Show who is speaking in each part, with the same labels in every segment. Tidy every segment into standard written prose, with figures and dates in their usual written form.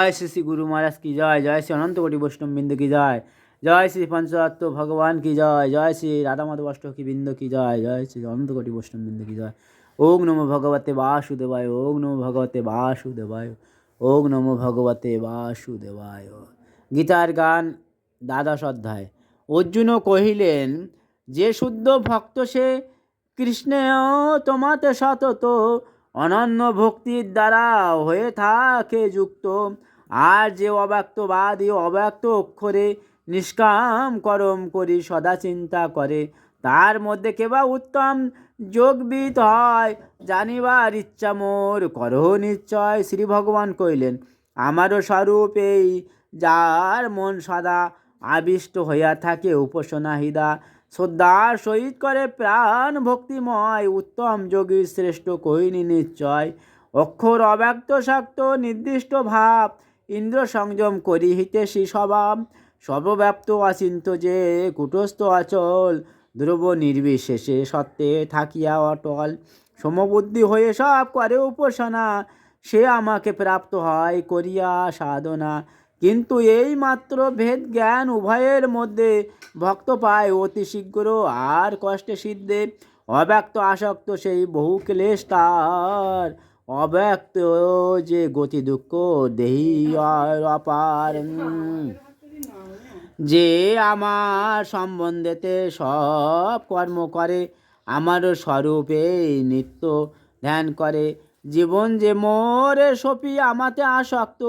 Speaker 1: जय श्री श्री गुरु महाराज की जय। जय श्री अनंत कोटि वैष्णव बिंद की जय। जय श्री पंचतत्व भगवान की जय। जय श्री राधा माधव अष्टकी बिंद की जय। जय श्री अनंत कोटि वैष्णव बिंद की जय। ओम नमो भगवते वासुदेवाय। ओम नमो भगवते वासुदेवाय। ओम नमो भगवते वासुदेवाय। গীতার গান দ্বাদশ অধ্যায়। অর্জুন কহিলেন, যে শুদ্ধ ভক্ত সে কৃষ্ণেয় তোমাতে সতত অনন্য ভক্তির দ্বারা হয়ে থাকে যুক্ত। আর যে অব্যক্তবাদী অব্যক্ত অক্ষরে নিষ্কাম কর্ম করি সদা চিন্তা করে, তার মধ্যে কেবা উত্তম যোগবিদ হয়। জানিবার ইচ্ছা মোর করহ নিশ্চয়। শ্রী ভগবান কহিলেন, আমারও স্বরূপ এই, যার মন সদা আবিষ্ট হইয়া থাকে উপাসনা হৃদা শ্রদ্ধার সহিত করে প্রাণ ভক্তিময়। উত্তম যোগীর শ্রেষ্ঠ কহিনি নিশ্চয়। অক্ষর অব্যক্ত শাক্ত নির্দিষ্ট ভাব, ইন্দ্র সংযম করি হিতেশী স্বভাব। সর্বব্যাপ্ত অচিন্ত যে কুটস্থ অচল, ধ্রুব নির্বিশেষে সত্ত্বে থাকিয়া অটল। সমবুদ্ধি হয়ে সব করে উপাসনা, সে আমাকে প্রাপ্ত হয় করিয়া সাধনা। কিন্তু এই মাত্র ভেদ জ্ঞান উভয়ের মধ্যে, ভক্ত পায় অতি শীঘ্র আর কষ্টে সিদ্ধে। অব্যক্ত আসক্ত সেই বহু ক্লেশ তার, অব্যক্ত যে গতি দুঃখ দেহি অপার। যে আমার সম্বন্ধেতে সব কর্ম করে, আমার স্বরূপে নিত্য ধ্যান করে। জীবন যে মোরে সপি আমাতে আসক্ত,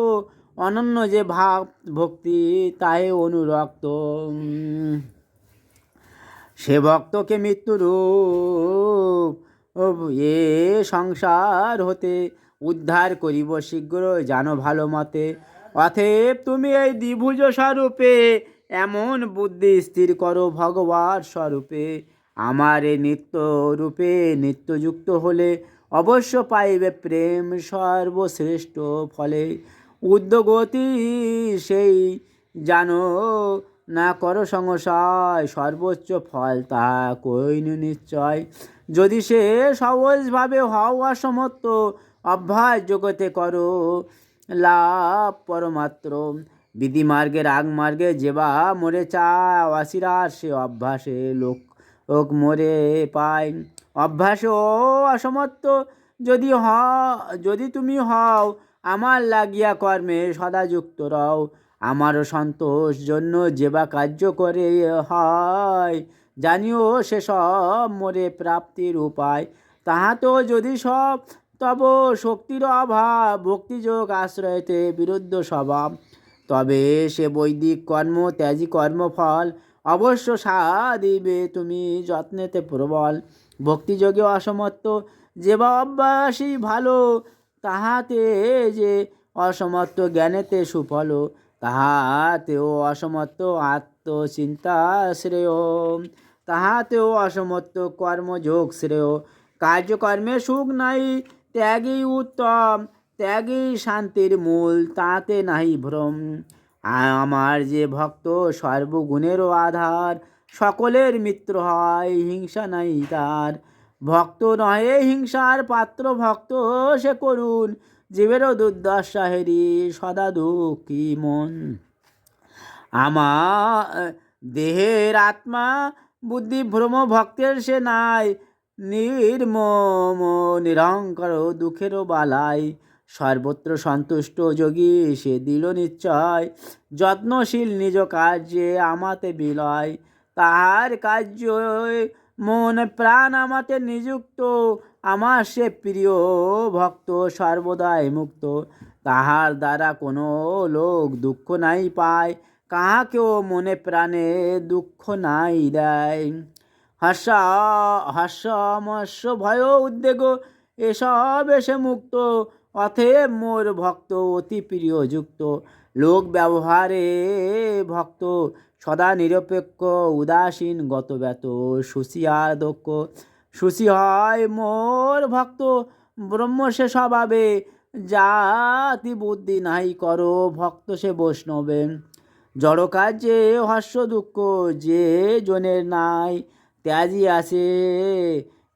Speaker 1: অনন্য যে ভাব ভক্তি তাহে অনুরক্ত। সে ভক্তকে মৃত্যুরূপ এ সংসার হতে উদ্ধার করিব শীঘ্র, জানো ভালো মতে। অতএব তুমি এই দ্বিভুজ স্বরূপে এমন বুদ্ধি স্থির করো ভগবান স্বরূপে। আমার এই নিত্য রূপে নিত্যযুক্ত হলে অবশ্য পাইবে প্রেম সর্বশ্রেষ্ঠ ফলে। উদ্যোগতি সেই জানো না করো সংশয়, সর্বোচ্চ ফল তাহা কইনু নিশ্চয়। যদি সে সহজভাবে হও অসমর্থ, অভ্যাস জগতে করো লাভ পরমাত্র। বিধিমার্গে রাগমার্গে যেবা মরে চায়, অসিরার সে অভ্যাসে লোক মরে পায়। অভ্যাসে ও অসমর্থ যদি তুমি হও, আমার লাগিয়া কর্মে সদা যুক্ত রও। আমারও সন্তোষ জন্য যেবা কার্য করে হয়, জানিও সে সব মোরে প্রাপ্তির উপায়। তাহাতেও যদি সব তব শক্তির অভাব, ভক্তিযোগ আশ্রয়তে বিরুদ্ধ স্বভাব, তবে সে বৈদিক কর্ম ত্যাজি কর্মফল অবশ্য সাধিবে তুমি যত্নেতে প্রবল। ভক্তিযোগে অসমর্থ যেবা অভ্যাসই ভালো, তাহাতে যে অসমর্থ জ্ঞানেতে সুফল। তাহাতেও অসমর্থ আত্মচিন্তা শ্রেয়, তাহাতেও অসমর্থ কর্মযোগ শ্রেয়। কার্যকর্মে সুখ নাই, ত্যাগই উত্তম, ত্যাগই শান্তির মূল, তাতে নাহি ভ্রম। আমার যে ভক্ত সর্বগুণেরও আধার, সকলের মিত্র হয় হিংসা নাই তার। ভক্ত নহে হিংসার পাত্র, ভক্ত সে করুণ, জীবেরও দুর্দশা হেরি সদা দুঃখী মন। আমার দেহের আত্মা বুদ্ধি ভ্রম ভক্তের সে নাই, নির্মম নিরহংকার দুঃখেরও বালাই। সর্বত্র সন্তুষ্ট যোগী সে দিল নিশ্চয়, যত্নশীল নিজ কার্যে আমাতে বিলয়। তাহার কার্য মন প্রাণ আমাতে নিযুক্ত, আমার সে প্রিয় ভক্ত সর্বদাই মুক্ত। তাহার দ্বারা কোনো লোক দুঃখ নাই পায়, কাহাকেও মনে প্রাণে দুঃখ নাই দেয়। হাস্যমস্য ভয় উদ্বেগ এসব এসে মুক্ত, অতএব মোর ভক্ত অতি প্রিয় যুক্ত। লোক ব্যবহারে ভক্ত সদা নিরপেক্ষ, উদাসীন গতব্যত সুশিয়ার দক্ষ। সুশি হয় মোর ভক্ত ব্রহ্ম সে স্বভাবে, জাতি বুদ্ধি নাই করো ভক্ত সে বৈষ্ণবে। জড় কার্যে হর্ষ দুঃখ যে জনের নাই, ত্যাজি আছে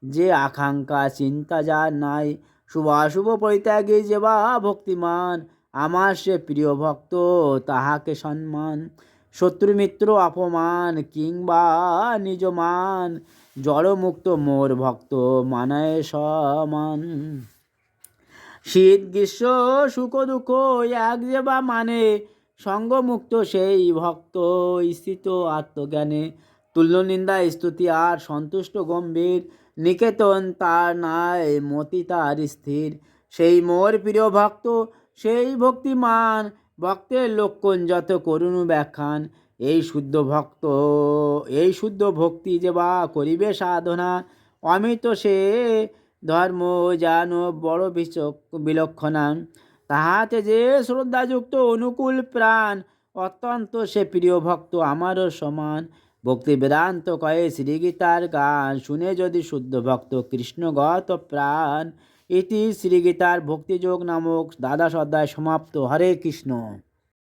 Speaker 1: যে আকাঙ্ক্ষা চিন্তা যার নাই। শুভ অশুভ পরিত্যাগী যেবা ভক্তিমান, আমার সে প্রিয় ভক্ত, তাহাকে সম্মান। শত্রু মিত্র অপমান কিংবা নিজ মান, জড়মুক্ত মোর ভক্ত মানায় সমান। শীত গ্রীষ্ম সুখ দুঃখ এক যে বা মানে, সঙ্গমুক্ত সেই ভক্ত স্থিত আত্মজ্ঞানে। তুল্য নিন্দা স্তুতি আর সন্তুষ্ট গম্ভীর, নিকেতন তার নাই মতি তার স্থির। সেই মোর প্রিয় ভক্ত সেই ভক্তিমান, ভক্তের লক্ষণ যত করুণ ব্যাখ্যান। এই শুদ্ধ ভক্তি যে বা করিবে সাধনা, অমিত সে ধর্ম যেন বড় বিলক্ষণা। তাহাতে যে শ্রদ্ধাযুক্ত অনুকূল প্রাণ, অত্যন্ত সে প্রিয় ভক্ত আমারও সমান। ভক্তি বেদান্ত কয়ে শ্রীগীতার গান, শুনে যদি শুদ্ধ ভক্ত কৃষ্ণগত প্রাণ। ইতি শ্রীগীতার ভক্তিযোগ নামক দ্বাদশ অধ্যায় সমাপ্ত। হরে কৃষ্ণ।